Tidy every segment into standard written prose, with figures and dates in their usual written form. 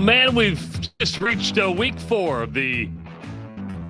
man, we've just reached week 4 of the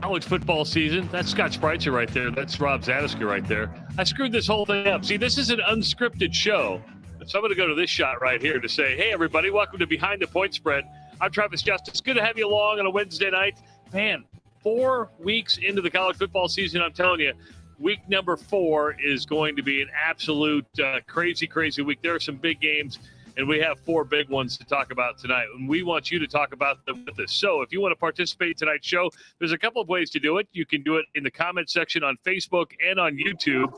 college football season. That's Scott Spreitzer right there. That's Rob Zatechka right there. I screwed this whole thing up. See, this is an unscripted show. So I'm going to go to this shot right here to say, hey, everybody, welcome to Behind the Point Spread. I'm Travis Justice. Good to have you along on a Wednesday night. Man, 4 weeks into the college football season, I'm telling you, week number 4 is going to be an absolute crazy, crazy week. There are some big games, and we have 4 big ones to talk about tonight. And we want you to talk about them with us. So if you want to participate in tonight's show, there's a couple of ways to do it. You can do it in the comment section on Facebook and on YouTube.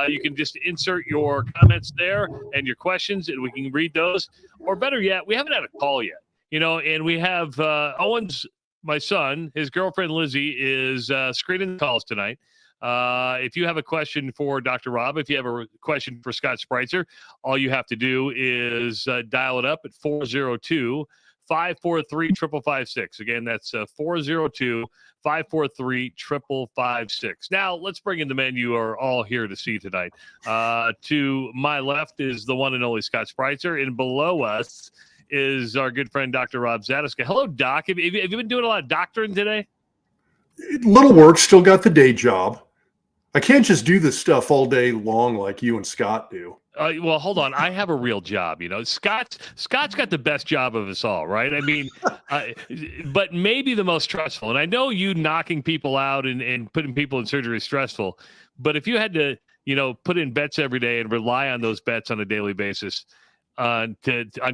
You can just insert your comments there and your questions, and we can read those. Or better yet, we haven't had a call yet. You know, and we have Owens, my son, his girlfriend Lizzie is screening the calls tonight. If you have a question for Dr. Rob, if you have a question for Scott Spreitzer, all you have to do is dial it up at 402-543-5556. Again, that's 402-543-5556. Now, let's bring in the men you are all here to see tonight. To my left is the one and only Scott Spreitzer, and below us is our good friend Dr. Rob Zatechka. Hello, Doc. Have you been doing a lot of doctoring today? Little work, still got the day job. I can't just do this stuff all day long like you and Scott do. Well, hold on. I have a real job. You know, Scott's got the best job of us all, right? I mean, but maybe the most stressful. And I know you knocking people out and putting people in surgery is stressful. But if you had to, you know, put in bets every day and rely on those bets on a daily basis on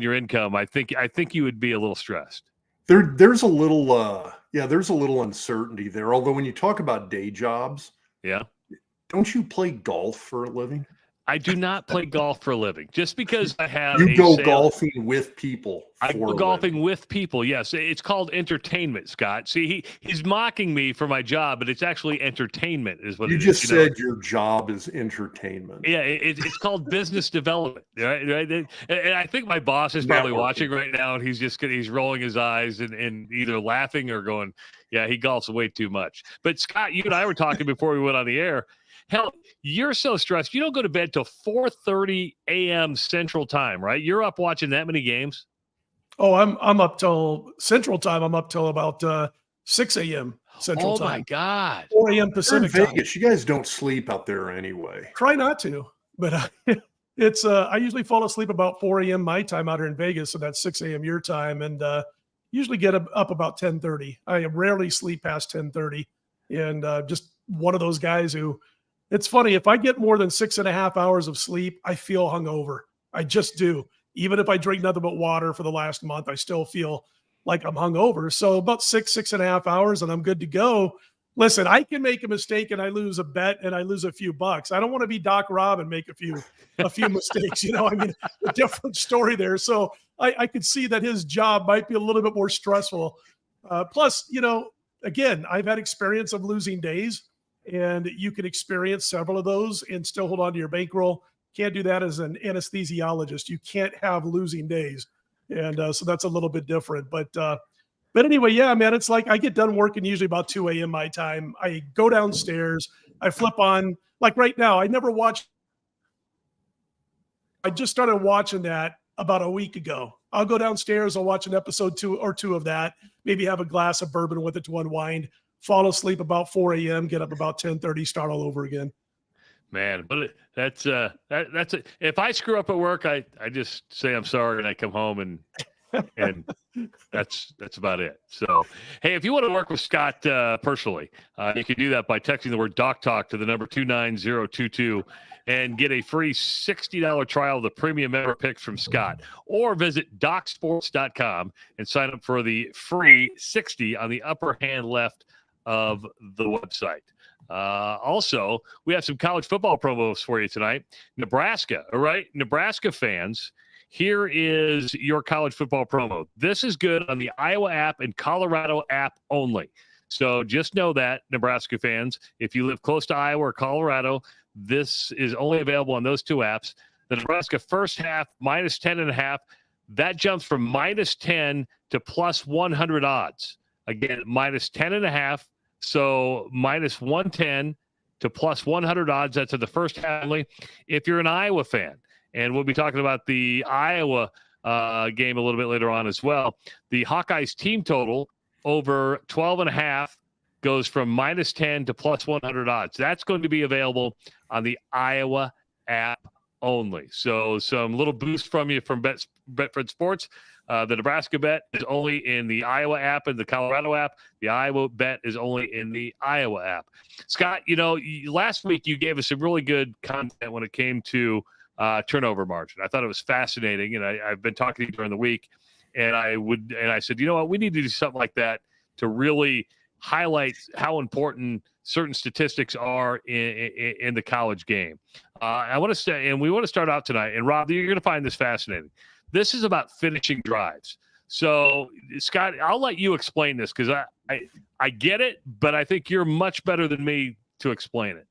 your income, I think you would be a little stressed. There's a little there's a little uncertainty there. Although when you talk about day jobs, yeah, don't you play golf for a living? I do not play golf for a living. Just because I have golfing with people. I go golfing with people. Yes, it's called entertainment, Scott. See, he's mocking me for my job, but it's actually entertainment, is what you just said. Your job is entertainment. Yeah, it's called business development, right? And I think my boss is probably watching right now, and he's rolling his eyes and either laughing or going, "Yeah, he golfs way too much." But Scott, you and I were talking before we went on the air. Hell, you're so stressed. You don't go to bed till 4:30 a.m. Central Time, right? You're up watching that many games. Oh, I'm up till Central Time. I'm up till about 6 a.m. Central Time. Oh, my God. 4 a.m. Pacific Time. Vegas, you guys don't sleep out there anyway. Try not to. But it's I usually fall asleep about 4 a.m. my time out here in Vegas, so that's 6 a.m. your time, and usually get up about 10:30. I rarely sleep past 10:30, and just one of those guys who – it's funny, if I get more than 6.5 hours of sleep, I feel hungover. I just do. Even if I drink nothing but water for the last month, I still feel like I'm hungover. So about 6.5 hours, and I'm good to go. Listen, I can make a mistake and I lose a bet and I lose a few bucks. I don't want to be Doc Rob and make a few mistakes. You know, I mean, a different story there. So I could see that his job might be a little bit more stressful. Plus, you know, again, I've had experience of losing days. And you can experience several of those and still hold on to your bankroll. Can't do that as an anesthesiologist. You can't have losing days. And so that's a little bit different. But anyway, yeah, man, it's like I get done working usually about 2 a.m. my time. I go downstairs. I flip on, like right now, I just started watching that about a week ago. I'll go downstairs. I'll watch an episode 2 or 2 of that, maybe have a glass of bourbon with it to unwind. Fall asleep about 4 a.m., get up about 10:30, start all over again. Man, but that's it. If I screw up at work, I just say I'm sorry and I come home and that's about it. So, hey, if you want to work with Scott personally, you can do that by texting the word Doc Talk to the number 29022 and get a free $60 trial of the premium member picks from Scott, or visit docsports.com and sign up for the free 60 on the upper hand left of the website. Also, we have some college football promos for you tonight. Nebraska, all right? Nebraska fans, here is your college football promo. This is good on the Iowa app and Colorado app only. So just know that, Nebraska fans, if you live close to Iowa or Colorado, this is only available on those 2 apps. The Nebraska first half, minus 10.5, that jumps from minus 10 to plus 100 odds. Again, minus 10.5. So minus 110 to plus 100 odds. That's at the first half only. If you're an Iowa fan, and we'll be talking about the Iowa game a little bit later on as well. The Hawkeyes team total over 12.5 goes from -10 to +100 odds. That's going to be available on the Iowa app only. So some little boost from you from BetFred Sports. The Nebraska bet is only in the Iowa app and the Colorado app. The Iowa bet is only in the Iowa app. Scott, last week you gave us some really good content when it came to turnover margin. I thought it was fascinating, and I've been talking to you during the week, and I said, you know what, we need to do something like that to really highlight how important certain statistics are in the college game. We want to start out tonight. And Rob, you're going to find this fascinating. This is about finishing drives. So, Scott, I'll let you explain this because I get it, but I think you're much better than me to explain it.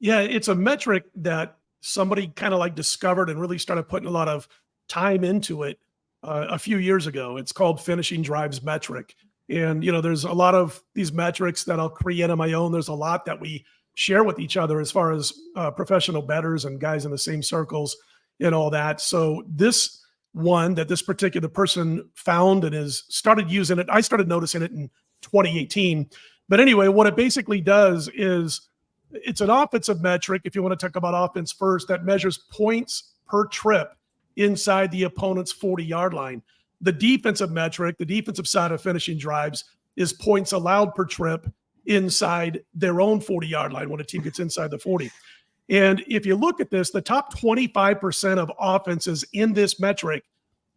Yeah, it's a metric that somebody kind of like discovered and really started putting a lot of time into it a few years ago. It's called finishing drives metric. And, there's a lot of these metrics that I'll create on my own. There's a lot that we share with each other as far as professional bettors and guys in the same circles and all that. So this one that this particular person found and has started using it, I started noticing it in 2018. But anyway, what it basically does is it's an offensive metric, if you want to talk about offense first, that measures points per trip inside the opponent's 40-yard line. The defensive metric, the defensive side of finishing drives, is points allowed per trip inside their own 40-yard line when a team gets inside the 40. And if you look at this, the top 25% of offenses in this metric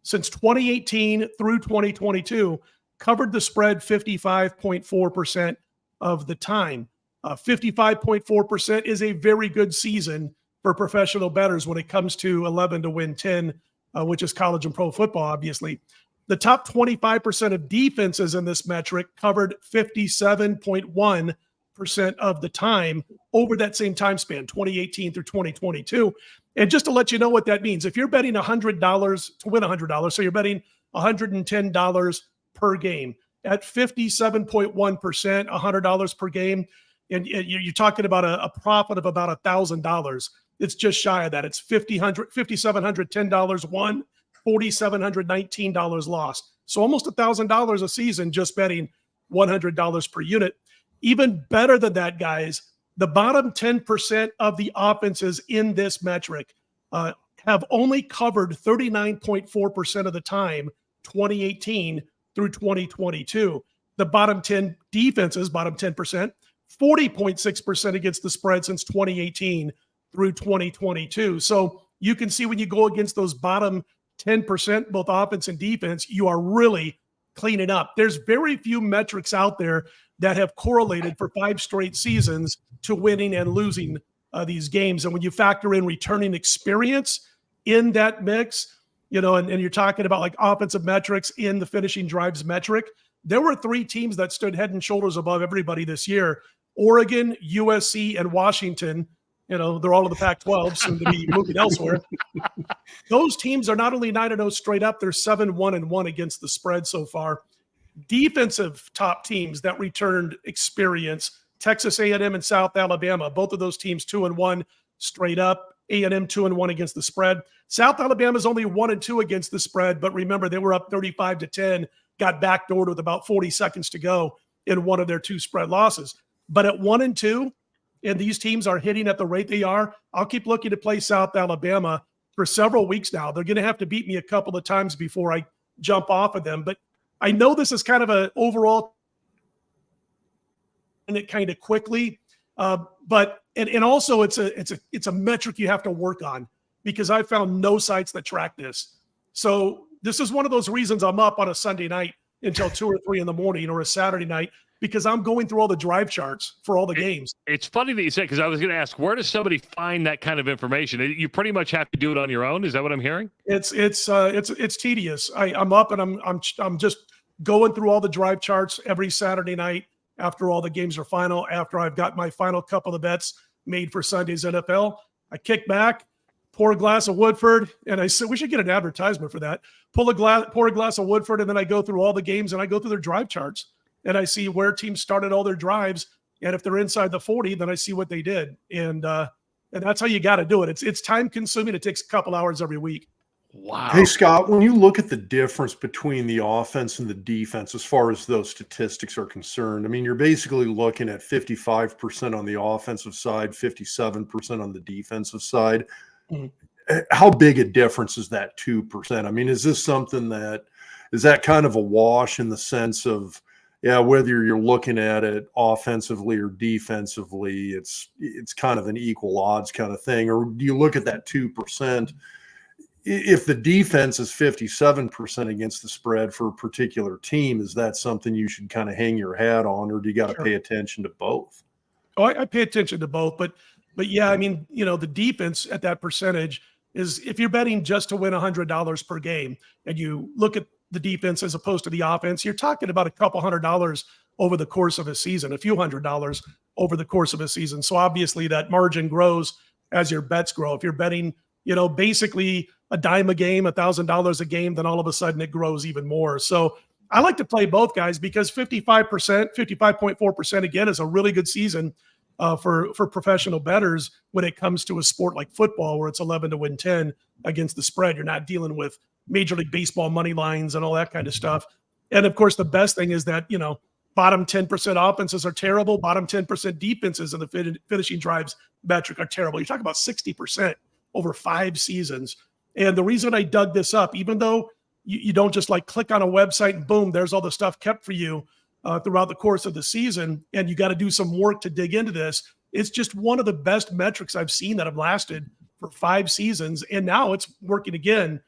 since 2018 through 2022 covered the spread 55.4% of the time. 55.4% is a very good season for professional bettors when it comes to 11 to win 10, which is college and pro football, obviously. The top 25% of defenses in this metric covered 57.1% of the time over that same time span, 2018 through 2022. And just to let you know what that means, if you're betting $100 to win $100, so you're betting $110 per game at 57.1%, $100 per game, and you're talking about a profit of about $1,000. It's just shy of that. It's $5,710 won, $4,719 lost. So almost $1,000 a season just betting $100 per unit. Even better than that, guys, the bottom 10% of the offenses in this metric have only covered 39.4% of the time, 2018 through 2022. The bottom 10 defenses, bottom 10%, 40.6% against the spread since 2018 through 2022. So you can see when you go against those bottom 10%, both offense and defense, you are really cleaning up. There's very few metrics out there that have correlated for 5 straight seasons to winning and losing these games. And when you factor in returning experience in that mix, and you're talking about like offensive metrics in the finishing drives metric, there were 3 teams that stood head and shoulders above everybody this year: Oregon, USC, and Washington. They're all in the Pac-12, soon to be moving elsewhere. Those teams are not only 9-0 straight up, they're 7-1-1 against the spread so far. Defensive top teams that returned experience: Texas A&M and South Alabama. Both of those teams 2-1 straight up. A&M 2-1 against the spread. South Alabama is only 1-2 against the spread, but remember they were up 35-10, got backdoored with about 40 seconds to go in one of their 2 spread losses. But at 1-2, and these teams are hitting at the rate they are, I'll keep looking to play South Alabama for several weeks now. They're going to have to beat me a couple of times before I jump off of them. But I know this is kind of an overall and it kind of quickly, but also it's a metric you have to work on, because I found no sites that track this. So this is one of those reasons I'm up on a Sunday night until 2 or 3 in the morning, or a Saturday night, because I'm going through all the drive charts for all the games. It's funny that you said, because I was going to ask, where does somebody find that kind of information? You pretty much have to do it on your own. Is that what I'm hearing? It's tedious. I'm up and I'm just going through all the drive charts every Saturday night after all the games are final, after I've got my final couple of bets made for Sunday's NFL. I kick back, pour a glass of Woodford, and I said we should get an advertisement for that. Pour a glass of Woodford, and then I go through all the games and I go through their drive charts. And I see where teams started all their drives. And if they're inside the 40, then I see what they did. And that's how you got to do it. It's time consuming. It takes a couple hours every week. Wow. Hey, Scott, when you look at the difference between the offense and the defense, as far as those statistics are concerned, I mean, you're basically looking at 55% on the offensive side, 57% on the defensive side. Mhm. How big a difference is that 2%? I mean, is this something is that kind of a wash in the sense of, yeah, whether you're looking at it offensively or defensively, it's kind of an equal odds kind of thing? Or do you look at that 2%? If the defense is 57% against the spread for a particular team, is that something you should kind of hang your hat on, or do you got to Sure. pay attention to both? Oh, I pay attention to both, but yeah, I mean, the defense at that percentage is, if you're betting just to win $100 per game and you look at the defense as opposed to the offense, you're talking about a couple $100 over the course of a season, a few $100 over the course of a season. So obviously that margin grows as your bets grow. If you're betting, basically a dime a game, $1,000 a game, then all of a sudden it grows even more. So I like to play both guys because 55%, 55.4% again is a really good season for professional bettors when it comes to a sport like football, where it's 11 to win 10 against the spread. You're not dealing with Major League Baseball money lines and all that kind of stuff. And of course, the best thing is that, bottom 10% offenses are terrible. Bottom 10% defenses in the finishing drives metric are terrible. You're talking about 60% over 5 seasons. And the reason I dug this up, even though you don't just like click on a website and boom, there's all the stuff kept for you throughout the course of the season, and you got to do some work to dig into this. It's just one of the best metrics I've seen that have lasted for 5 seasons. And now it's working again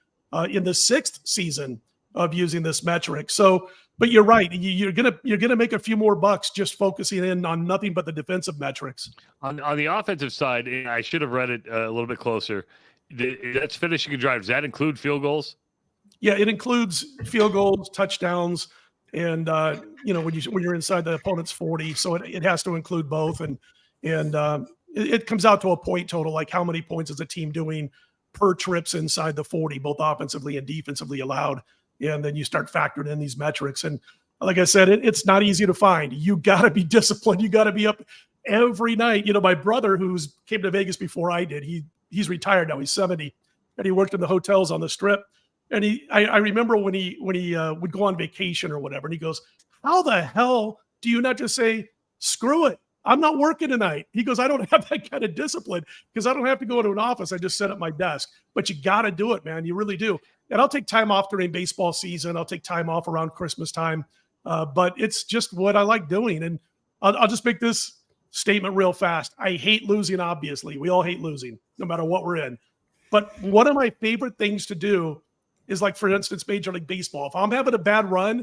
in the 6th season of using this metric. So, but you're right. You're gonna make a few more bucks just focusing in on nothing but the defensive metrics. On the offensive side, I should have read it a little bit closer. That's finishing a drive. Does that include field goals? Yeah, it includes field goals, touchdowns, and when you're inside the opponent's 40. So it has to include both, and it comes out to a point total, like how many points is a team doing per trips inside the 40, both offensively and defensively allowed. And then you start factoring in these metrics. And like I said, it's not easy to find. You got to be disciplined. You got to be up every night. My brother, who's came to Vegas before I did, he's retired now. He's 70, and he worked in the hotels on the Strip. And I remember when he would go on vacation or whatever, and he goes, "How the hell do you not just say, screw it, I'm not working tonight?" He goes, "I don't have that kind of discipline because I don't have to go to an office. I just set up my desk." But you got to do it, man. You really do. And I'll take time off during baseball season. I'll take time off around Christmas time. But it's just what I like doing. And I'll just make this statement real fast. I hate losing, obviously. We all hate losing, no matter what we're in. But one of my favorite things to do is, like, for instance, Major League Baseball. If I'm having a bad run,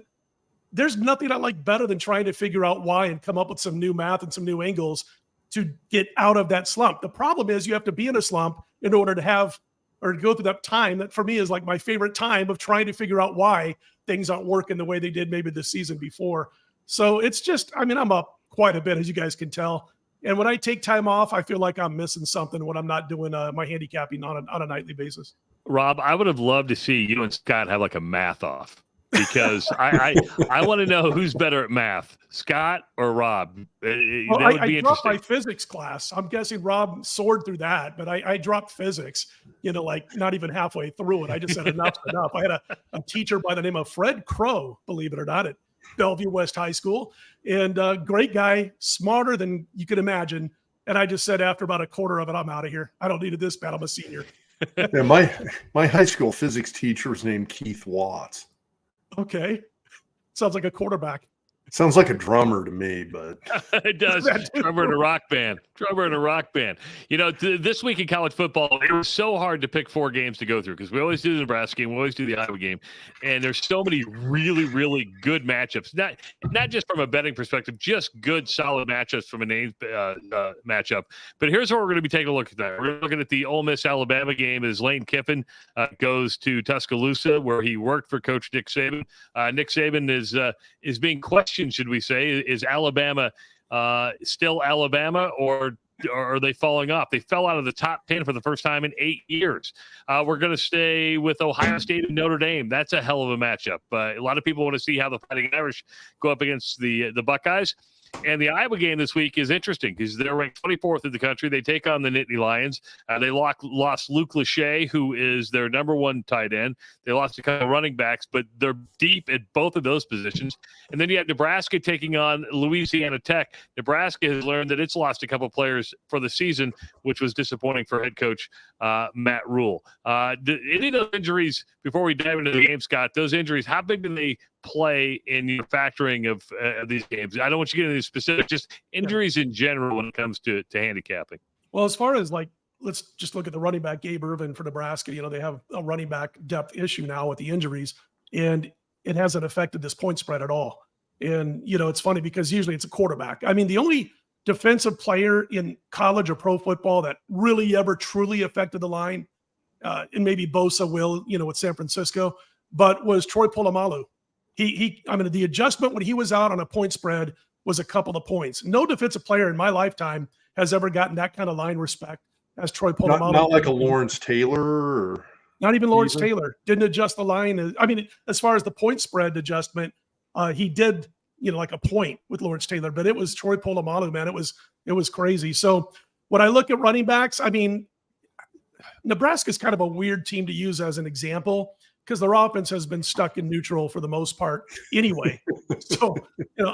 there's nothing I like better than trying to figure out why and come up with some new math and some new angles to get out of that slump. The problem is you have to be in a slump in order to have or to go through that time that for me is like my favorite time of trying to figure out why things aren't working the way they did maybe the season before. So it's just, I mean, I'm up quite a bit, as you guys can tell. And when I take time off, I feel like I'm missing something when I'm not doing my handicapping on a nightly basis. Rob, I would have loved to see you and Scott have like a math off, because I want to know who's better at math, Scott or Rob. Well, that would I be dropped interesting. my physics class. I'm guessing Rob soared through that, but I dropped physics, like not even halfway through it. I just said enough's enough. I had a teacher by the name of Fred Crow, believe it or not, at Bellevue West High School, and great guy, smarter than you could imagine. And I just said after about a quarter of it, I'm out of here. I don't need it this bad. I'm a senior. Yeah, my high school physics teacher is named Keith Watts. Okay. Sounds like a quarterback. Sounds like a drummer to me, but It does. Drummer in a rock band. Drummer in a rock band. This week in college football, it was so hard to pick 4 games to go through, because we always do the Nebraska game, we always do the Iowa game, and there's so many really, really good matchups. Not just from a betting perspective, just good, solid matchups from a name matchup. But here's what we're going to be taking a look at. That we're looking at the Ole Miss Alabama game as Lane Kiffin goes to Tuscaloosa, where he worked for Coach Nick Saban. Nick Saban is being questioned. Should we say, is Alabama still Alabama, or are they falling off? They fell out of the top 10 for the first time in 8 years. We're going to stay with Ohio State and Notre Dame. That's a hell of a matchup. A lot of people want to see how the Fighting Irish go up against the Buckeyes. And the Iowa game this week is interesting because they're ranked 24th in the country. They take on the Nittany Lions. They lost Luke Lachey, who is their number one tight end. They lost a couple of running backs, but they're deep at both of those positions. And then you have Nebraska taking on Louisiana Tech. Nebraska has learned that it's lost a couple of players for the season, which was disappointing for head coach Matt Rule. Any of those injuries, before we dive into the game, Scott, those injuries, how big do they play in your factoring of these games? I don't want you to get into specifics, just injuries in general when it comes to handicapping. Well, as far as let's just look at the running back, Gabe Ervin for Nebraska. They have a running back depth issue now with the injuries, and it hasn't affected this point spread at all. And, it's funny because usually it's a quarterback. I mean, the only defensive player in college or pro football that really ever truly affected the line, and maybe Bosa will, with San Francisco, but was Troy Polamalu. The adjustment when he was out on a point spread was a couple of points. No defensive player in my lifetime has ever gotten that kind of line respect as Troy Polamalu. Not like a Lawrence Taylor or not even Lawrence Taylor didn't adjust the line. As far as the point spread adjustment, he did, like a point with Lawrence Taylor, but it was Troy Polamalu, man. It was crazy. So when I look at running backs, Nebraska's kind of a weird team to use as an example because their offense has been stuck in neutral for the most part anyway. So,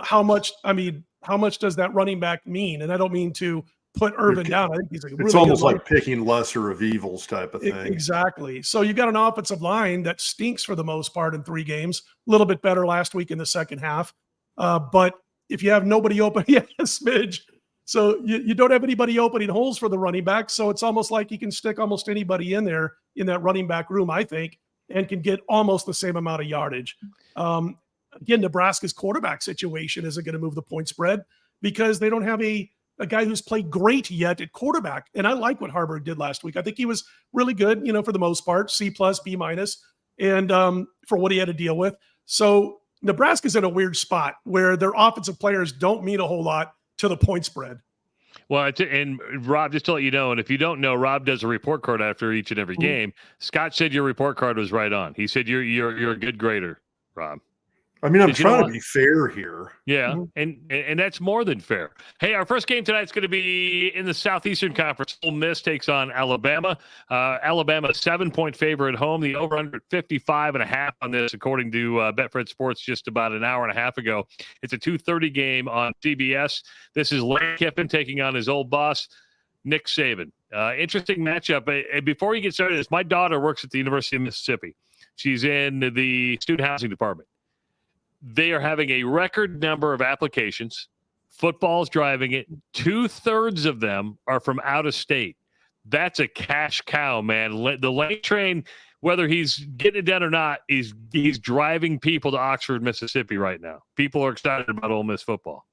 how much does that running back mean? And I don't mean to put Ervin down. I think he's it's almost like picking lesser of evils type of thing. Exactly. So you got an offensive line that stinks for the most part in 3 games, a little bit better last week in the second half. But if you have nobody open, smidge. So you don't have anybody opening holes for the running back. So it's almost like you can stick almost anybody in there in that running back room, I think, and can get almost the same amount of yardage. Again, Nebraska's quarterback situation isn't going to move the point spread because they don't have a guy who's played great yet at quarterback. And I like what Harburg did last week. I think he was really good, for the most part, C+, B-, and for what he had to deal with. So Nebraska's in a weird spot where their offensive players don't mean a whole lot to the point spread. Well, and Rob, just to let you know, and if you don't know, Rob does a report card after each and every game. Scott said your report card was right on. He said you're a good grader, Rob. I'm trying to be fair here. Yeah, and that's more than fair. Hey, our first game tonight is going to be in the Southeastern Conference. Ole Miss takes on Alabama. Alabama, 7-point favorite at home. The over-under at 55.5 on this, according to BetFred Sports just about an hour and a half ago. It's a 2:30 game on CBS. This is Lane Kiffin taking on his old boss, Nick Saban. Interesting matchup. Before you get started, my daughter works at the University of Mississippi. She's in the student housing department. They are having a record number of applications. Football's driving it. 2/3 of them are from out of state. That's a cash cow, man. The Lane train, whether he's getting it done or not, he's driving people to Oxford, Mississippi right now. People are excited about Ole Miss football.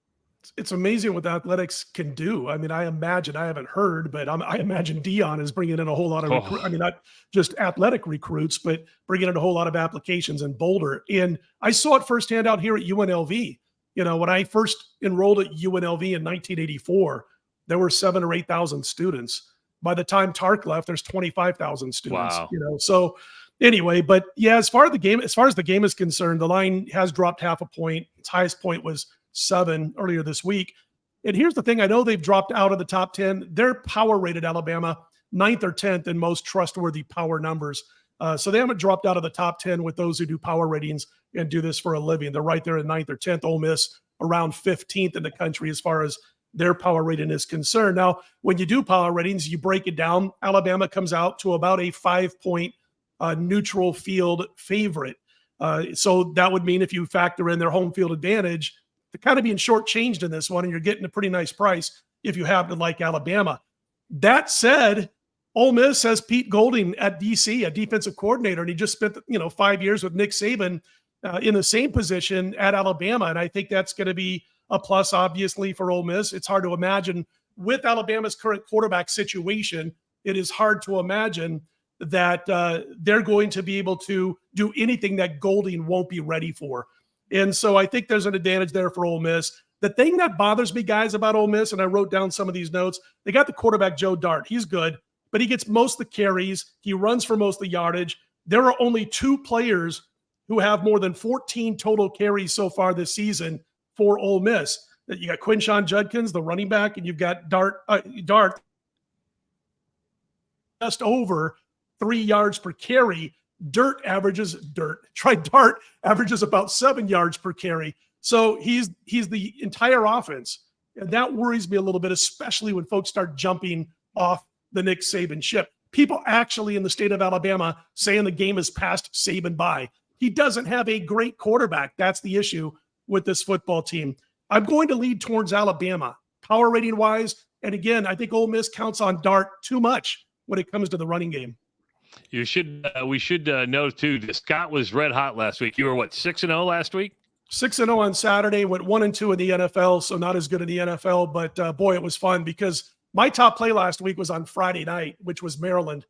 It's amazing what athletics can do. I haven't heard, but I imagine Dion is bringing in a whole lot of, not just athletic recruits, but bringing in a whole lot of applications in Boulder. And I saw it firsthand out here at UNLV. When I first enrolled at UNLV in 1984, there were 7,000 or 8,000 students. By the time Tark left, there's 25,000 students. Wow. So anyway, but yeah, as far as the game is concerned, the line has dropped half a point. Its highest point was 7 earlier this week. And here's the thing. I know they've dropped out of the top 10. They're power rated, Alabama, 9th or 10th in most trustworthy power numbers. So they haven't dropped out of the top 10 with those who do power ratings and do this for a living. They're right there in 9th or 10th. Ole Miss around 15th in the country as far as their power rating is concerned. Now, when you do power ratings, you break it down. Alabama comes out to about a 5-point neutral field favorite. So that would mean if you factor in their home field advantage, they're kind of being shortchanged in this one, and you're getting a pretty nice price if you happen to like Alabama. That said, Ole Miss has Pete Golding at DC, a defensive coordinator, and he just spent 5 years with Nick Saban in the same position at Alabama, and I think that's going to be a plus, obviously, for Ole Miss. It's hard to imagine with Alabama's current quarterback situation. It is hard to imagine that they're going to be able to do anything that Golding won't be ready for. And so I think there's an advantage there for Ole Miss. The thing that bothers me, guys, about Ole Miss, and I wrote down some of these notes, they got the quarterback, Joe Dart. He's good, but he gets most of the carries. He runs for most of the yardage. There are only 2 players who have more than 14 total carries so far this season for Ole Miss. You got Quinshon Judkins, the running back, and you've got Dart just over 3 yards per carry. Dart averages about 7 yards per carry. So he's the entire offense. And that worries me a little bit, especially when folks start jumping off the Nick Saban ship. People actually in the state of Alabama saying the game has passed Saban by. He doesn't have a great quarterback. That's the issue with this football team. I'm going to lead towards Alabama, power rating wise. And again, I think Ole Miss counts on Dart too much when it comes to the running game. We should know too. Scott was red hot last week. You were what, 6-0 last week? 6-0 on Saturday, went 1-2 in the NFL, so not as good in the NFL. But boy, it was fun because my top play last week was on Friday night, which was Maryland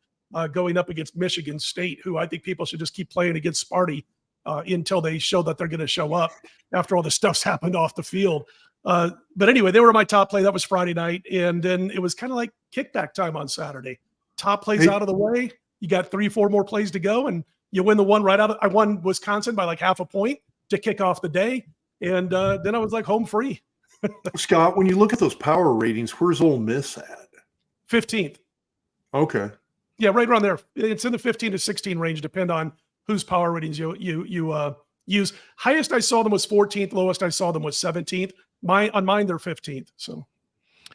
going up against Michigan State, who I think people should just keep playing against Sparty until they show that they're going to show up after all the stuff's happened off the field. But anyway, they were my top play. That was Friday night. And then it was kind of like kickback time on Saturday. Top plays out of the way. You got 3-4 more plays to go, and you win the one right out. I won Wisconsin by like half a point to kick off the day. And then I was like home free. Scott, when you look at those power ratings, where's Ole Miss at? 15th. Okay. Yeah, right around there. It's in the 15 to 16 range, depend on whose power ratings you use. Highest I saw them was 14th. Lowest I saw them was 17th. On mine, they're 15th. So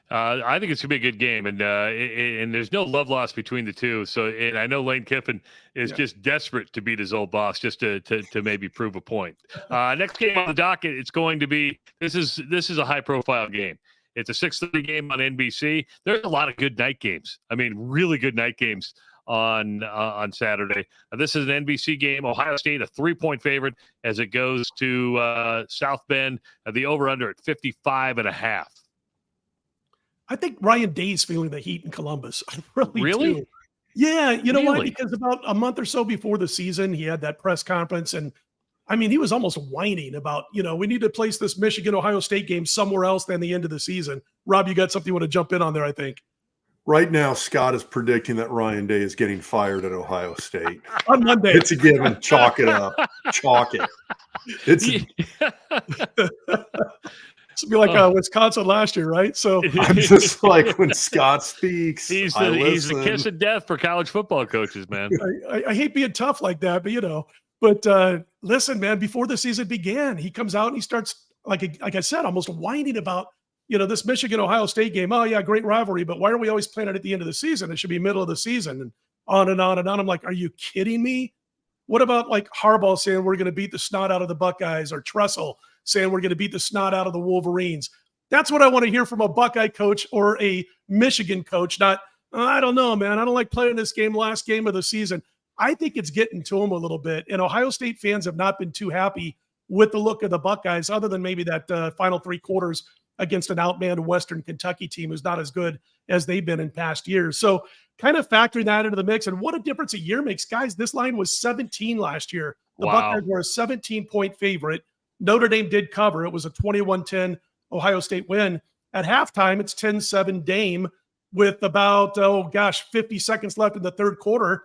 I think it's gonna be a good game, and there's no love lost between the two. So, and I know Lane Kiffin is just desperate to beat his old boss, just to maybe prove a point. Next game on the docket, it's going to be this is a high profile game. It's a 6:30 game on NBC. There's a lot of good night games. I mean, really good night games on Saturday. This is an NBC game. Ohio State, a 3-point favorite as it goes to South Bend. The over/under at 55.5. I think Ryan Day's feeling the heat in Columbus. I really do. Yeah, you know why? Because about a month or so before the season, he had that press conference, and I mean, he was almost whining about, we need to place this Michigan-Ohio State game somewhere else than the end of the season. Rob, you got something you want to jump in on there, I think. Right now, Scott is predicting that Ryan Day is getting fired at Ohio State. On Monday. It's a given. Chalk it up. Chalk it. It's be like Wisconsin last year, right? So I'm just like, when Scott speaks, he's the kiss of death for college football coaches, man. I hate being tough like that, but listen, man, before the season began, he comes out and he starts, like I said, almost whining about, this Michigan-Ohio State game. Oh, yeah, great rivalry, but why are we always playing it at the end of the season? It should be middle of the season, and on and on and on. I'm like, are you kidding me? What about like Harbaugh saying we're going to beat the snot out of the Buckeyes, or Tressel saying we're going to beat the snot out of the Wolverines? That's what I want to hear from a Buckeye coach or a Michigan coach, not, I don't know, man. I don't like playing this game, last game of the season. I think it's getting to them a little bit. And Ohio State fans have not been too happy with the look of the Buckeyes, other than maybe that final 3 quarters against an outmanned Western Kentucky team who's not as good as they've been in past years. So kind of factoring that into the mix, and what a difference a year makes. Guys, this line was 17 last year. The Buckeyes were a 17-point favorite. Notre Dame did cover. It was a 21-10 Ohio State win. At halftime, it's 10-7 Dame with about, 50 seconds left in the third quarter.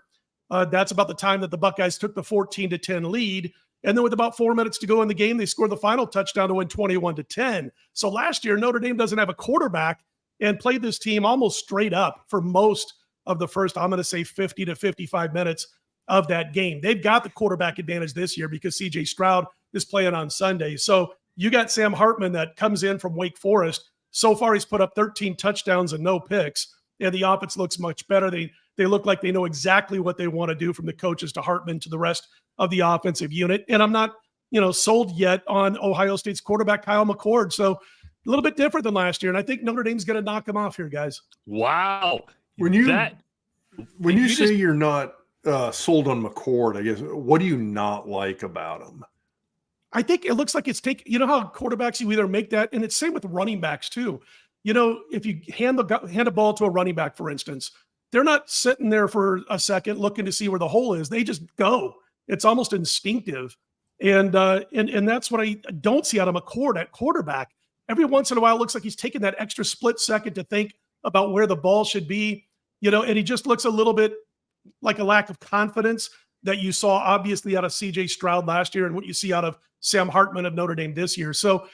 That's about the time that the Buckeyes took the 14-10 lead. And then with about 4 minutes to go in the game, they scored the final touchdown to win 21-10. So last year, Notre Dame doesn't have a quarterback and played this team almost straight up for most of the first, I'm going to say 50 to 55 minutes of that game. They've got the quarterback advantage this year because C.J. Stroud is playing on Sunday. So you got Sam Hartman that comes in from Wake Forest. So far, he's put up 13 touchdowns and no picks, and the offense looks much better. They look like they know exactly what they want to do, from the coaches to Hartman to the rest of the offensive unit. And I'm not, sold yet on Ohio State's quarterback, Kyle McCord. So a little bit different than last year. And I think Notre Dame's going to knock him off here, guys. Wow. When you say you're not sold on McCord, I guess, what do you not like about him? I think it looks like it's how quarterbacks, you either make that, and it's same with running backs too. If you hand a ball to a running back, for instance, they're not sitting there for a second looking to see where the hole is. They just go. It's almost instinctive. And that's what I don't see out of McCord at quarterback. Every once in a while, it looks like he's taking that extra split second to think about where the ball should be, and he just looks a little bit like a lack of confidence that you saw obviously out of C.J. Stroud last year and what you see out of Sam Hartman of Notre Dame this year. So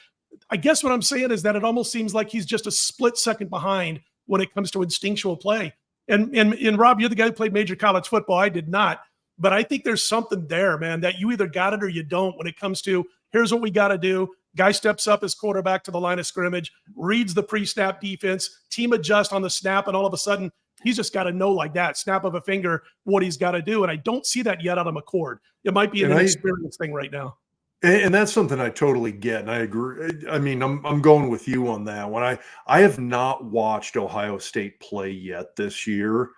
I guess what I'm saying is that it almost seems like he's just a split second behind when it comes to instinctual play. And Rob, you're the guy who played major college football. I did not. But I think there's something there, man, that you either got it or you don't when it comes to here's what we got to do. Guy steps up as quarterback to the line of scrimmage, reads the pre-snap defense, team adjust on the snap, and all of a sudden he's just got to know like that, snap of a finger, what he's got to do. And I don't see that yet out of McCord. It might be an inexperienced thing right now. And that's something I totally get, and I agree. I mean, I'm going with you on that one. I have not watched Ohio State play yet this year.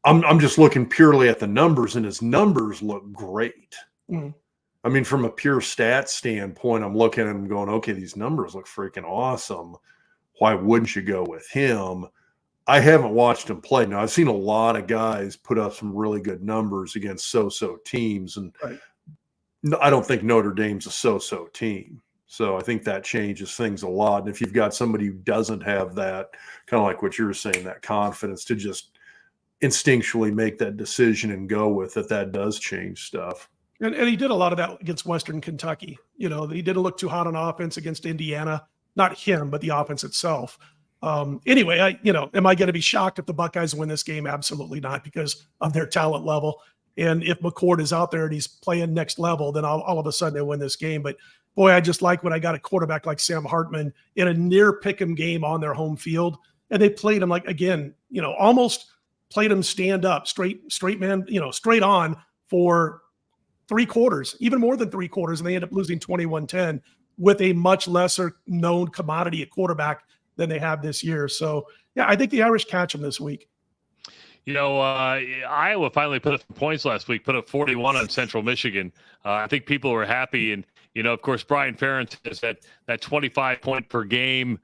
I'm just looking purely at the numbers, and his numbers look great. Mm. I mean, from a pure stat standpoint, I'm looking at him going, okay, these numbers look freaking awesome. Why wouldn't you go with him? I haven't watched him play. Now, I've seen a lot of guys put up some really good numbers against so-so teams, and right. I don't think Notre Dame's a so-so team. So I think that changes things a lot. And if you've got somebody who doesn't have that, kind of like what you're saying, that confidence to just instinctually make that decision and go with it, that does change stuff. And he did a lot of that against Western Kentucky. You know, he didn't look too hot on offense against Indiana. Not him, but the offense itself. Anyway, am I going to be shocked if the Buckeyes win this game? Absolutely not, because of their talent level. And if McCord is out there and he's playing next level, then all of a sudden they win this game. But boy, I just like when I got a quarterback like Sam Hartman in a near pick'em game on their home field, and they played him like, again, almost played him stand up, straight man, straight on for 3 quarters, even more than 3 quarters, and they end up losing 21-10 with a much lesser known commodity at quarterback than they have this year. So yeah, I think the Irish catch them this week. Iowa finally put up some points last week, put up 41 on Central Michigan. I think people were happy. And, of course, Brian Ferentz has that 25 point per game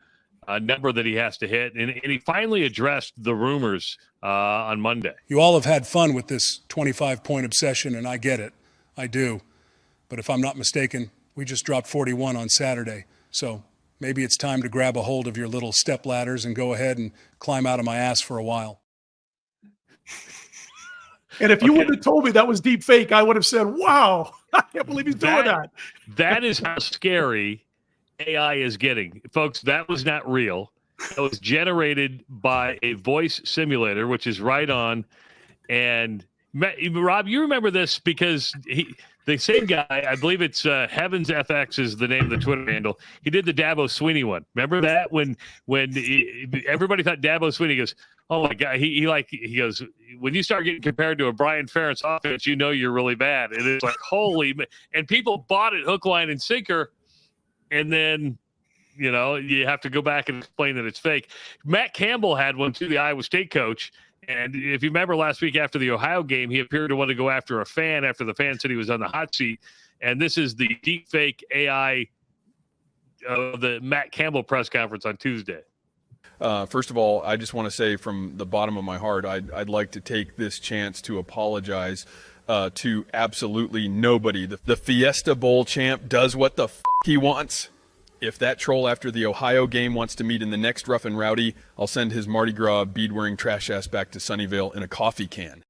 number that he has to hit. And he finally addressed the rumors on Monday. You all have had fun with this 25 point obsession, and I get it. I do. But if I'm not mistaken, we just dropped 41 on Saturday. So maybe it's time to grab a hold of your little step ladders and go ahead and climb out of my ass for a while. And if you wouldn't have told me that was deep fake, I would have said, wow, I can't believe he's doing that. That is how scary AI is getting. Folks, that was not real. It was generated by a voice simulator, which is right on. And Rob, you remember this because the same guy, I believe it's Heavens FX is the name of the Twitter handle. He did the Dabo Swinney one. Remember that when everybody thought Dabo Swinney goes, oh my God, he goes, when you start getting compared to a Brian Ferentz offense, you're really bad. And it's like, holy, and people bought it hook, line, and sinker. And then, you have to go back and explain that it's fake. Matt Campbell had one too, the Iowa State coach. And if you remember last week after the Ohio game, he appeared to want to go after a fan after the fan said he was on the hot seat. And this is the deep fake AI of the Matt Campbell press conference on Tuesday. First of all, I just want to say from the bottom of my heart, I'd like to take this chance to apologize to absolutely nobody. The Fiesta Bowl champ does what the f*** he wants. If that troll after the Ohio game wants to meet in the next Rough and Rowdy, I'll send his Mardi Gras bead-wearing trash ass back to Sunnyvale in a coffee can.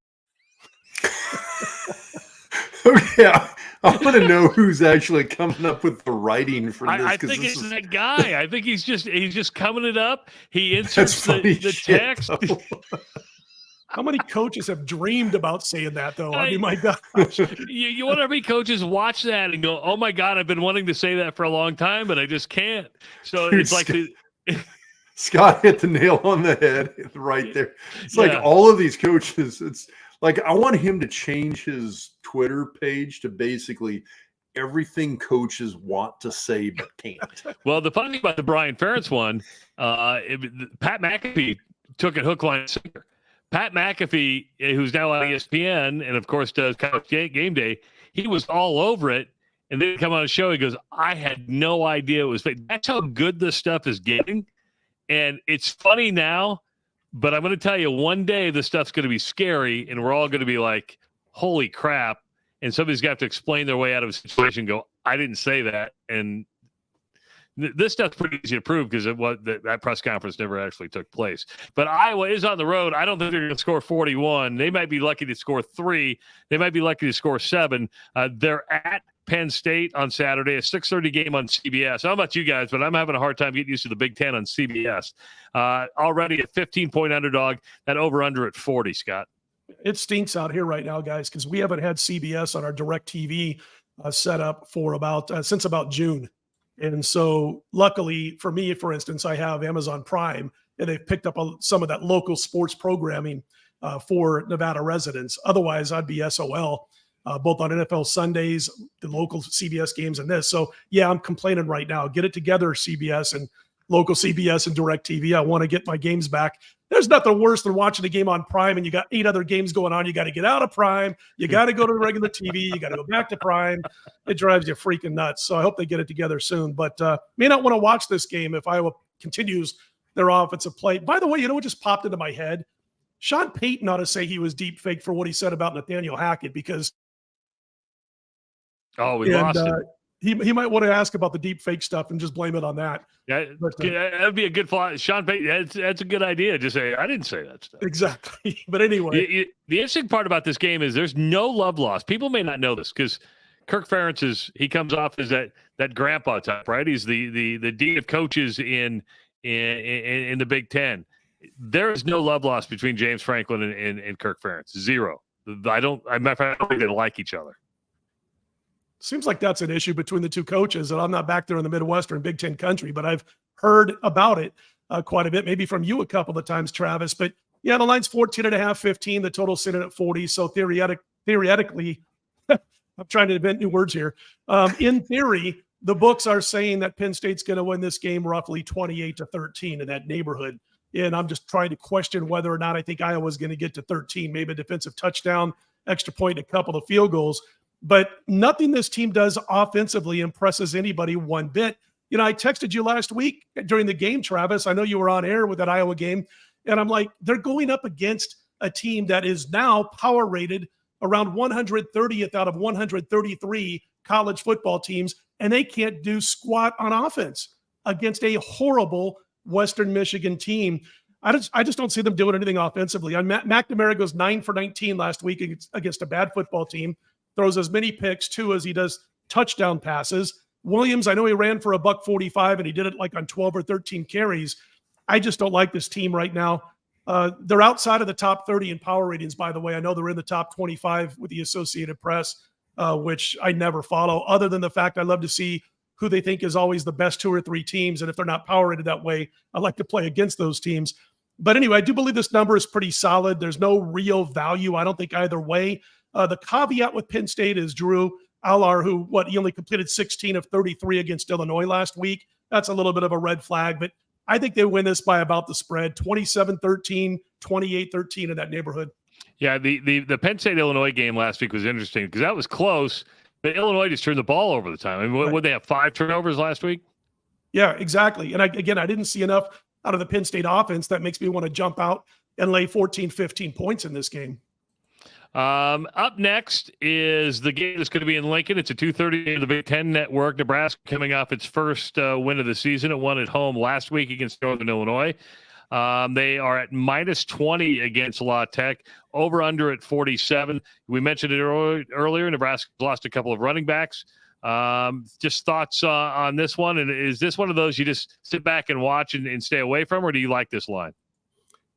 Okay, I want to know who's actually coming up with the writing for this. I think it's that guy. I think he's just coming it up. He inserts the text. How many coaches have dreamed about saying that, though? I mean, my gosh. You want every coaches watch that and go, oh, my God, I've been wanting to say that for a long time, but I just can't. So Dude, it's like Scott hit the nail on the head right there. It's like all of these coaches, it's like I want him to change his Twitter page to basically everything coaches want to say but can't. Well, the funny thing about the Brian Ferentz one, Pat McAfee took it hook, line, and sinker. Pat McAfee, who's now on ESPN and, of course, does College Game Day, he was all over it. And then come on a show, he goes, I had no idea it was fake. That's how good this stuff is getting. And it's funny now, but I'm going to tell you, one day this stuff's going to be scary, and we're all going to be like, holy crap. And somebody's got to explain their way out of a situation and go, I didn't say that. And This stuff's pretty easy to prove because that press conference never actually took place. But Iowa is on the road. I don't think they're going to score 41. They might be lucky to score 3. They might be lucky to score 7. They're at Penn State on Saturday, a 6:30 game on CBS. I don't know about you guys, but I'm having a hard time getting used to the Big Ten on CBS. Already a 15-point underdog, that over-under at 40, Scott. It stinks out here right now, guys, because we haven't had CBS on our direct TV set up for since about June. And so luckily for me, for instance, I have Amazon Prime, and they've picked up some of that local sports programming for Nevada residents. Otherwise, I'd be SOL, both on NFL Sundays, the local CBS games, and this. So, yeah, I'm complaining right now. Get it together, CBS and local CBS and DirecTV. I want to get my games back. There's nothing worse than watching a game on Prime and you got 8 other games going on. You got to get out of Prime. You got to go to the regular TV. You got to go back to Prime. It drives you freaking nuts. So I hope they get it together soon. But may not want to watch this game if Iowa continues their offensive play. By the way, you know what just popped into my head? Sean Payton ought to say he was deep fake for what he said about Nathaniel Hackett because we lost it. He might want to ask about the deep fake stuff and just blame it on that. Yeah, that would be a good flaw. Sean Payton, that's a good idea. Just say, I didn't say that stuff. Exactly. But anyway. The interesting part about this game is there's no love lost. People may not know this because Kirk Ferentz he comes off as that grandpa type, right? He's the dean of coaches in the Big Ten. There is no love lost between James Franklin and Kirk Ferentz. Zero. I don't think they like each other. Seems like that's an issue between the two coaches, and I'm not back there in the Midwestern Big Ten country, but I've heard about it quite a bit, maybe from you a couple of times, Travis. But yeah, the line's 14.5, 15. The total's sitting at 40. So theoretically, I'm trying to invent new words here. In theory, the books are saying that Penn State's going to win this game roughly 28-13 in that neighborhood. And I'm just trying to question whether or not I think Iowa's going to get to 13, maybe a defensive touchdown, extra point, a couple of field goals. But nothing this team does offensively impresses anybody one bit. You know, I texted you last week during the game, Travis. I know you were on air with that Iowa game. And I'm like, they're going up against a team that is now power rated around 130th out of 133 college football teams. And they can't do squat on offense against a horrible Western Michigan team. I just don't see them doing anything offensively. McNamara goes 9 for 19 last week against a bad football team. Throws as many picks, too, as he does touchdown passes. Williams, I know he ran for $145, and he did it like on 12 or 13 carries. I just don't like this team right now. They're outside of the top 30 in power ratings, by the way. I know they're in the top 25 with the Associated Press, which I never follow, other than the fact I love to see who they think is always the best 2 or 3 teams. And if they're not power rated that way, I like to play against those teams. But anyway, I do believe this number is pretty solid. There's no real value, I don't think, either way. The caveat with Penn State is Drew Allar, he only completed 16 of 33 against Illinois last week. That's a little bit of a red flag, but I think they win this by about the spread, 27-13, 28-13 in that neighborhood. Yeah, the Penn State-Illinois game last week was interesting because that was close, but Illinois just turned the ball over the time. I mean, would they have 5 turnovers last week? Yeah, exactly. And I didn't see enough out of the Penn State offense that makes me want to jump out and lay 14, 15 points in this game. Up next is the game that's going to be in Lincoln. It's a 2:30 game of the Big Ten Network. Nebraska coming off its first win of the season. It won at home last week against Northern Illinois. They are at -20 against La Tech, over under at 47. We mentioned it earlier. Nebraska lost a couple of running backs. Just thoughts on this one. And is this one of those you just sit back and watch and stay away from, or do you like this line?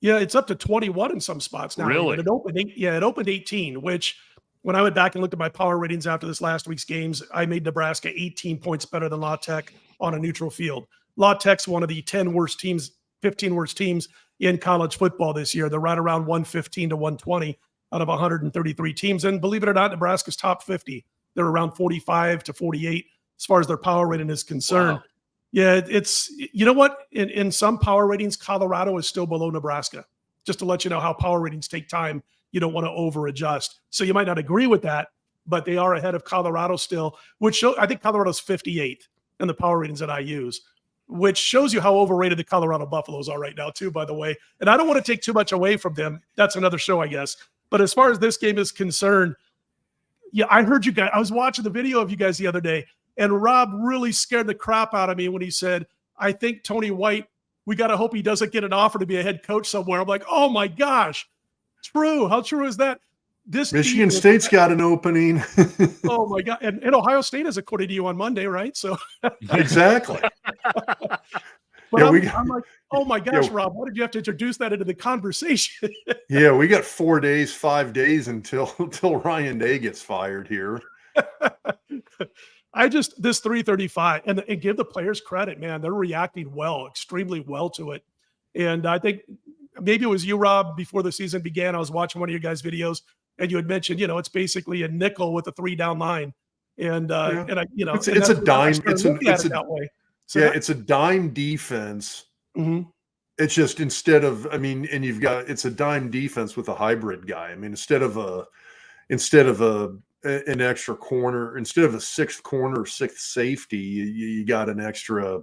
Yeah, it's up to 21 in some spots now. Really? It opened 18, which when I went back and looked at my power ratings after this last week's games, I made Nebraska 18 points better than La Tech on a neutral field. La Tech's one of the 10 worst teams, 15 worst teams in college football this year. They're right around 115 to 120 out of 133 teams. And believe it or not, Nebraska's top 50. They're around 45 to 48 as far as their power rating is concerned. Wow. Yeah, it's, you know what? In some power ratings, Colorado is still below Nebraska. Just to let you know how power ratings take time. You don't want to over adjust. So you might not agree with that, but they are ahead of Colorado still, which I think Colorado's 58th in the power ratings that I use, which shows you how overrated the Colorado Buffaloes are right now too, by the way. And I don't want to take too much away from them. That's another show, I guess. But as far as this game is concerned, yeah, I heard you guys, I was watching the video of you guys the other day, And Rob really scared the crap out of me when he said, I think Tony White, we got to hope he doesn't get an offer to be a head coach somewhere. I'm like, oh my gosh, true. How true is that? This Michigan State's got an opening. Oh my God. And Ohio State is according to you on Monday, right? So Exactly. but Yeah, I'm like, oh my gosh, yeah. Rob, why did you have to introduce that into the conversation? Yeah, we got 4 days, 5 days until Ryan Day gets fired here. This 335 and give the players credit, man. They're reacting well, extremely well to it. And I think maybe it was you, Rob, before the season began. I was watching one of your guys' videos and you had mentioned, it's basically a nickel with a 3-down line. And and I, it's a dime. It's that way. So it's a dime defense. Mm-hmm. It's just instead of, and it's a dime defense with a hybrid guy. I mean, instead of an extra corner, instead of a sixth corner or sixth safety, you got an extra.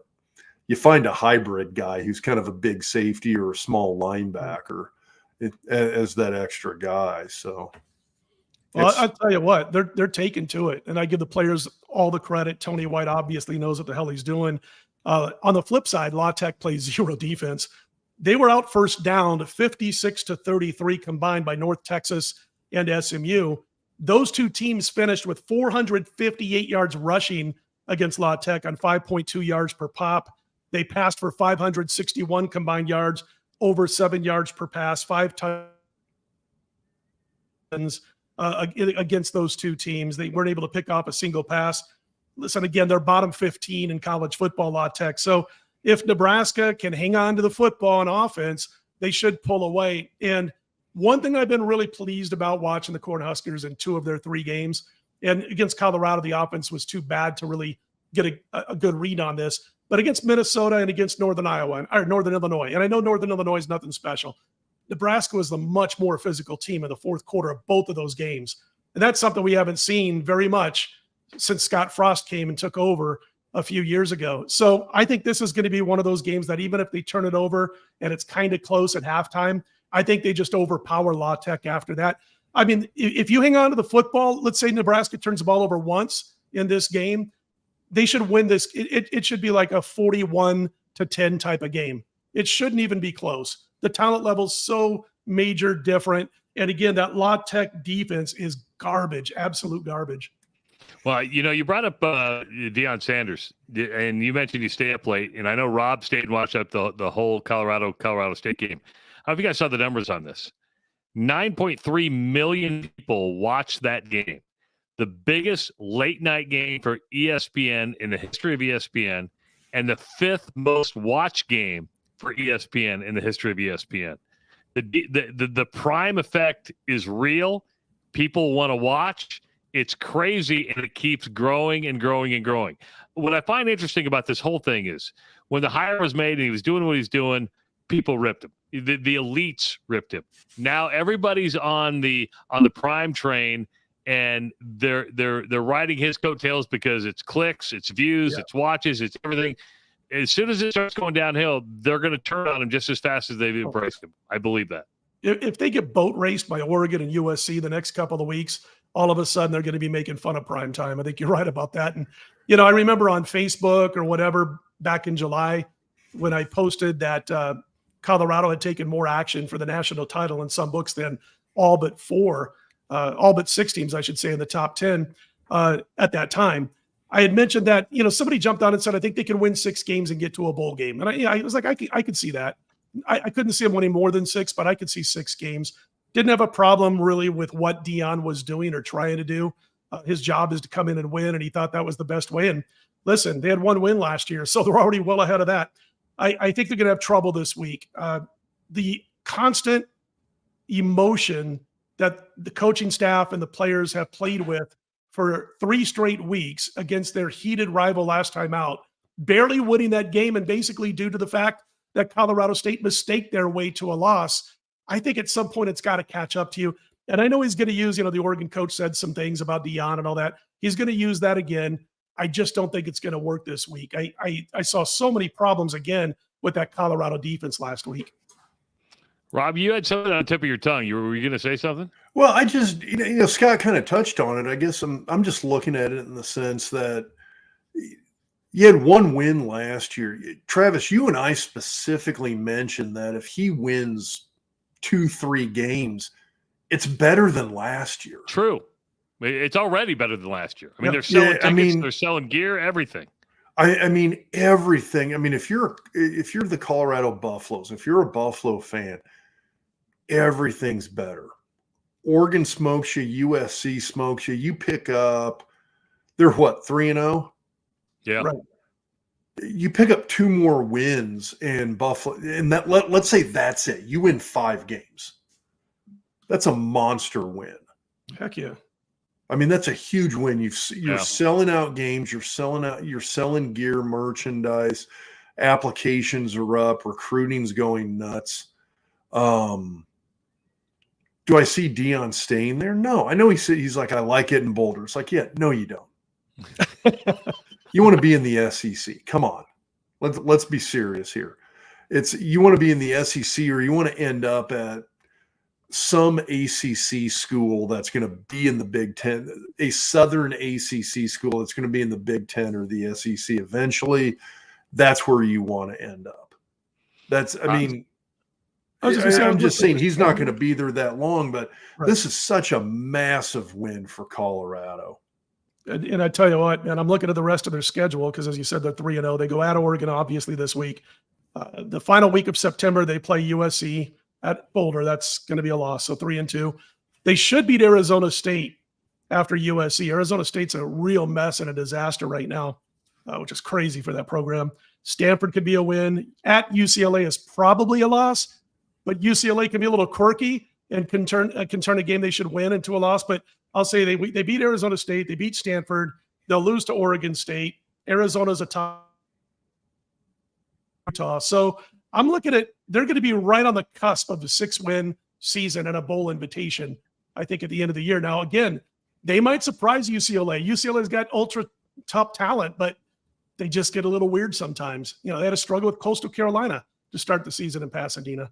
You find a hybrid guy who's kind of a big safety or a small linebacker as that extra guy. So, well, I'll tell you what, they're taking to it, and I give the players all the credit. Tony White obviously knows what the hell he's doing. On the flip side, La Tech plays zero defense. They were out first down 56-33 combined by North Texas and SMU. Those two teams finished with 458 yards rushing against La Tech on 5.2 yards per pop. They passed for 561 combined yards, over 7 yards per pass, 5 touchdowns against those two teams. They weren't able to pick off a single pass. Listen, again, they're bottom 15 in college football, La Tech. So if Nebraska can hang on to the football on offense, they should pull away. And one thing I've been really pleased about watching the Cornhuskers in 2 of their 3 games, and against Colorado, the offense was too bad to really get a good read on this. But against Minnesota and against Northern Illinois, and I know Northern Illinois is nothing special, Nebraska was the much more physical team in the fourth quarter of both of those games. And that's something we haven't seen very much since Scott Frost came and took over a few years ago. So I think this is going to be one of those games that even if they turn it over and it's kind of close at halftime, I think they just overpower La Tech after that. I mean, if you hang on to the football, let's say Nebraska turns the ball over once in this game, they should win this. It should be like a 41-10 type of game. It shouldn't even be close. The talent level's so major different. And again, that La Tech defense is garbage, absolute garbage. Well, you brought up Deion Sanders, and you mentioned you stay up late, and I know Rob stayed and watched up the whole Colorado State game. How have you guys saw the numbers on this? 9.3 million people watched that game. The biggest late night game for ESPN in the history of ESPN, and the 5th most watched game for ESPN in the history of ESPN. The prime effect is real. People want to watch. It's crazy, and it keeps growing and growing and growing. What I find interesting about this whole thing is when the hire was made and he was doing what he's doing, people ripped him. The elites ripped him. Now everybody's on the prime train, and they're riding his coattails because it's clicks, it's views, it's watches, it's everything. As soon as it starts going downhill, they're going to turn on him just as fast as they've embraced him. I believe that. If they get boat raced by Oregon and USC the next couple of weeks, all of a sudden they're going to be making fun of prime time. I think you're right about that. And, I remember on Facebook or whatever back in July when I posted that Colorado had taken more action for the national title in some books than all but 6 teams, I should say, in the top 10 at that time. I had mentioned that, somebody jumped on and said, I think they can win 6 games and get to a bowl game. And I was like, I could see that. I couldn't see him winning more than 6, but I could see 6 games. Didn't have a problem really with what Deion was doing or trying to do. His job is to come in and win, and he thought that was the best way. And listen, they had 1 win last year, so they're already well ahead of that. I think they're going to have trouble this week. The constant emotion that the coaching staff and the players have played with for 3 straight weeks against their heated rival last time out, barely winning that game, and basically due to the fact that Colorado State mistaked their way to a loss. I think at some point it's got to catch up to you. And I know he's going to use, the Oregon coach said some things about Deion and all that. He's going to use that again. I just don't think it's going to work this week. I saw so many problems again with that Colorado defense last week. Rob, you had something on the tip of your tongue. Were you going to say something? Well, I just, Scott kind of touched on it. I guess I'm just looking at it in the sense that, You had one win last year. Travis, you and I specifically mentioned that if he wins 2-3 games, it's better than last year. True. It's already better than last year. I mean, they're selling tickets, they're selling gear, everything. I mean, everything. I mean, if you're the Colorado Buffaloes, if you're a Buffalo fan, everything's better. Oregon smokes you, USC smokes you. You pick up, they're what, 3-0? Yeah. Right. You pick up 2 more wins in Buffalo, and that let's say that's it. You win 5 games. That's a monster win. Heck yeah. I mean, that's a huge win. You're selling out games. You're selling gear, merchandise. Applications are up. Recruiting's going nuts. Do I see Deion staying there? No. I know he's like, I like it in Boulder. It's like, yeah, no, you don't. You want to be in the SEC. Come on. Let's be serious here. You want to be in the SEC, or you want to end up at some ACC school that's going to be in the Big Ten, a Southern ACC school that's going to be in the Big Ten or the SEC eventually. That's where you want to end up. I'm just saying he's not going to be there that long, but This is such a massive win for Colorado. And I tell you what, man, I'm looking at the rest of their schedule because, as you said, they're 3-0. They go at Oregon, obviously, this week. The final week of September, they play USC at Boulder. That's going to be a loss, so 3-2. They should beat Arizona State after USC. Arizona State's a real mess and a disaster right now, which is crazy for that program. Stanford could be a win. At UCLA is probably a loss, but UCLA can be a little quirky and can turn a game they should win into a loss. But I'll say they beat Arizona State. They beat Stanford. They'll lose to Oregon State. Arizona's a top Utah. So I'm looking at, they're going to be right on the cusp of a 6-win season and a bowl invitation, I think, at the end of the year. Now, again, they might surprise UCLA. UCLA's got ultra top talent, but they just get a little weird sometimes. You know, they had to struggle with Coastal Carolina to start the season in Pasadena.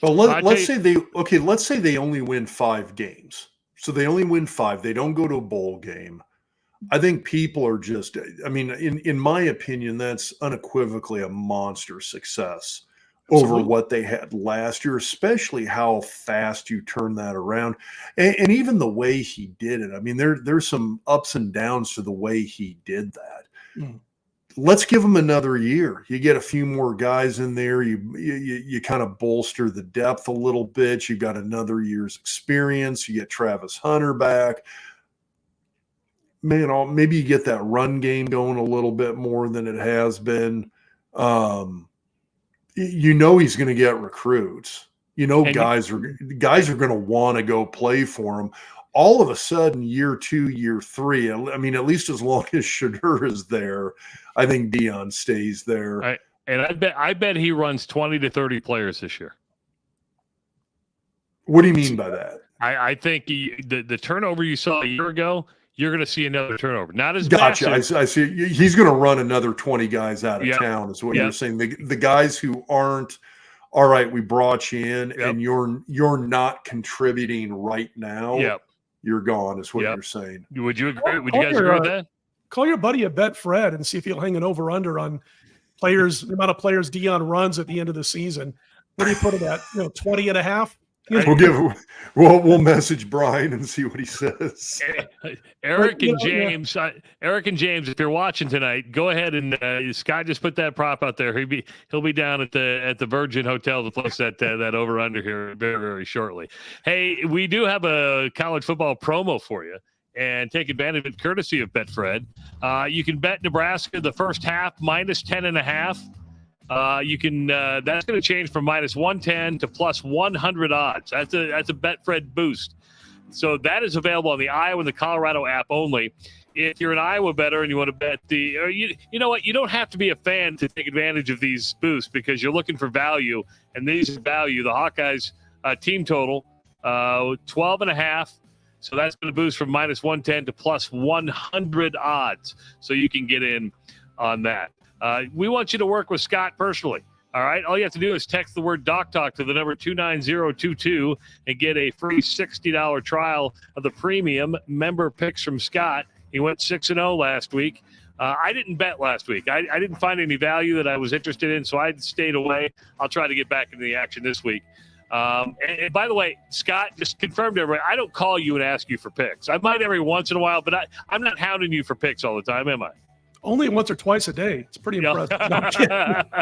Well, let's say they only win 5 games. So they only win 5. They don't go to a bowl game. I think people are just, I mean, in my opinion, that's unequivocally a monster success. Absolutely. Over what they had last year, especially how fast you turn that around. And even the way he did it. I mean, there's some ups and downs to the way he did that. Mm. Let's give him another year. You get a few more guys in there. You kind of bolster the depth a little bit. You got another year's experience. You get Travis Hunter back. Man, maybe you get that run game going a little bit more than it has been. You know he's going to get recruits. You know guys are going to want to go play for him. All of a sudden, year 2, year 3, I mean, at least as long as Shadur is there, I think Deion stays there. I bet he runs 20 to 30 players this year. What do you mean by that? I think the turnover you saw a year ago, you're going to see another turnover. Not as gotcha. massive. I see. He's going to run another 20 guys out of town is what you're saying. The guys who aren't, all right, we brought you in and you're not contributing right now. Yep. You're gone is what you're saying. Would you agree? Would you guys agree with that? Call your buddy at BetFred and see if he'll hang an over-under on players, the amount of players Deion runs at the end of the season. What do you put it at? 20 and a half? We'll message Brian and see what he says. Eric and James, if you're watching tonight, go ahead and Scott just put that prop out there. He'll be down at the Virgin Hotel to place that over under here very, very shortly. Hey, we do have a college football promo for you, and take advantage of it courtesy of BetFred. You can bet Nebraska the first half minus 10.5. You can that's going to change from minus 110 to plus 100 odds. That's a BetFred boost. So that is available on the Iowa and the Colorado app only. If you're an Iowa bettor and you want to bet you know what, you don't have to be a fan to take advantage of these boosts because you're looking for value, and these are value. The Hawkeyes team total 12.5. So that's going to boost from minus 110 to plus 100 odds. So you can get in on that. We want you to work with Scott personally. All right. All you have to do is text the word Doc Talk to the number 29022 and get a free $60 trial of the premium member picks from Scott. He went 6-0 last week. I didn't bet last week. I didn't find any value that I was interested in, so I stayed away. I'll try to get back into the action this week. And by the way, Scott, just confirmed to everybody, I don't call you and ask you for picks. I might every once in a while, but I'm not hounding you for picks all the time, am I? Only once or twice a day. It's pretty impressive. No, I'm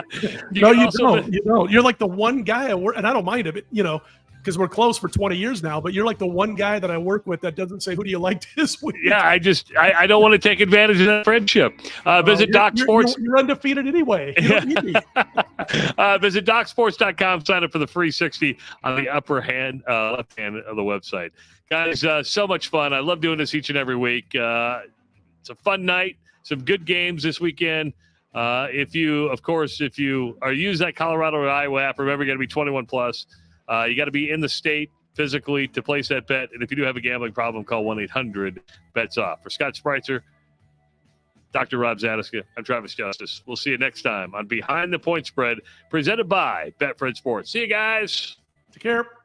kidding. You don't. You don't. You're like the one guy and I don't mind it, because we're close for 20 years now, but you're like the one guy that I work with that doesn't say, who do you like this week? Yeah, I don't want to take advantage of that friendship. Visit Doc Sports. You're undefeated anyway. You don't need me. Visit DocSports.com. Sign up for the free 60 on the left hand of the website. Guys, so much fun. I love doing this each and every week. It's a fun night. Some good games this weekend. If you are use that Colorado or Iowa app, remember you got to be 21 plus. You got to be in the state physically to place that bet. And if you do have a gambling problem, call 1-800-BETS-OFF. For Scott Spreitzer, Dr. Rob Zatechka, I'm Travis Justice. We'll see you next time on Behind the Point Spread, presented by BetFred Sports. See you guys. Take care.